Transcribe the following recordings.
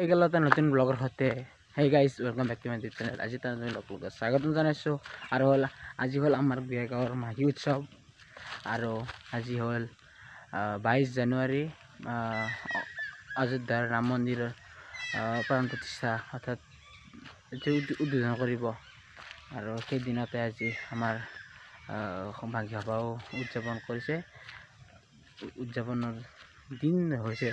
এই গেল এটা নতুন ব্লগৰ সৈতে hey guys welcome back to my YouTube channel. আজি এটা নতুন ব্লগত স্বাগতম জনাইছোঁ। আৰু আজি হ'ল আমাৰ বিয়াগাঁৱৰ মাঘী উৎসৱ। আৰু আজি হ'ল 22 জানুৱাৰী অযোধ্যাৰ ৰাম মন্দিৰৰ প্ৰাণ প্ৰতিষ্ঠা অৰ্থাৎ উদ্বোধন কৰিব। আৰু সেই দিনতে আজি আমাৰ মাঘী সভাও উদযাপনৰ দিন হৈছে।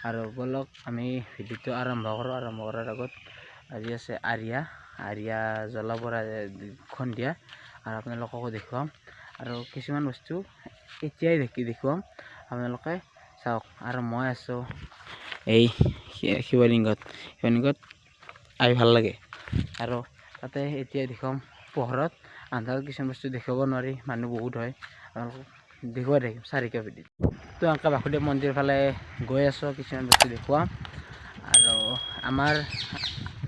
আৰু বলক আমি ভিডিঅ'টো আৰম্ভ কৰোঁ। আৰম্ভ কৰাৰ আগত আজি আছে আৰিয়া জ্বলাবৰা সন্ধিয়া, আৰু আপোনালোককো দেখুৱাম। আৰু কিছুমান বস্তু এতিয়াই দেখুৱাম, আপোনালোকে চাওক। আৰু মই আছোঁ এই শিৱলিংগত আহি ভাল লাগে। আৰু তাতে এতিয়া দেখুৱাম পোহৰত। আন্ধাৰত কিছুমান বস্তু দেখুৱাব নোৱাৰি, মানুহ বহুত হয়। দেখুৱাই থাকিম চাৰিকা ভিডিঅ'। তো এনেকৈ বাসুদেৱ মন্দিৰ ফালে গৈ আছোঁ, কিছুমান বস্তু দেখুৱাম।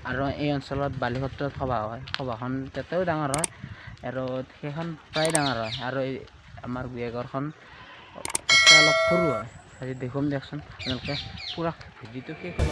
আৰু এই অঞ্চলত বালিসত্ৰত সভা হয়, সভাখন তাতেও ডাঙৰ হয়, আৰু সেইখন প্ৰায় ডাঙৰ হয়। আৰু এই আমাৰ বিয়াঘৰখন অলপ সৰু হয়। আজি দেখুৱাম দিয়কচোন, আপোনালোকে পুৰা ভিডিঅ'টো শেষ হ'ব।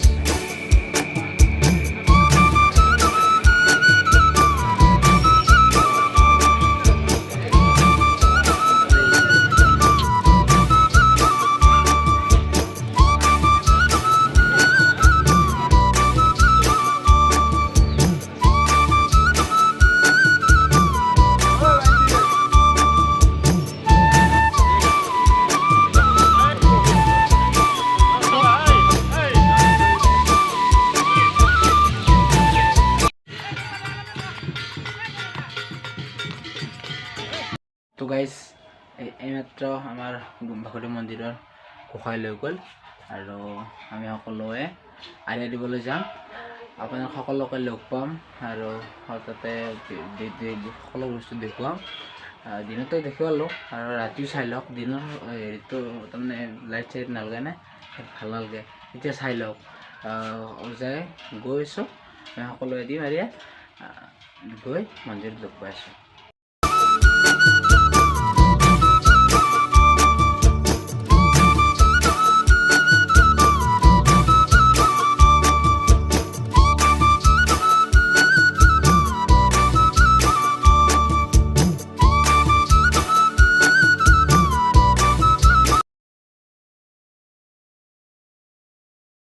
তো গাইজ এইমাত্ৰ আমাৰ বাসুদেৱ মন্দিৰৰ গোসাঁই লৈ গ'ল, আৰু আমি সকলোৱে আৰিয়া দিবলৈ যাম। আপোনাক সকলোকে লগ পাম, আৰু তাতে সকলো বস্তু দেখুৱাম। দিনতো দেখুৱালোঁ, আৰু ৰাতিও চাই লওক। দিনৰ হেৰিটো তাৰমানে লাইট চাইট নালাগে নে, ভাল নালাগে। এতিয়া চাই লওক। গৈ আছোঁ, আমি সকলোৱে দিম আৰিয়া গৈ মন্দিৰত লগ পাই আছোঁ।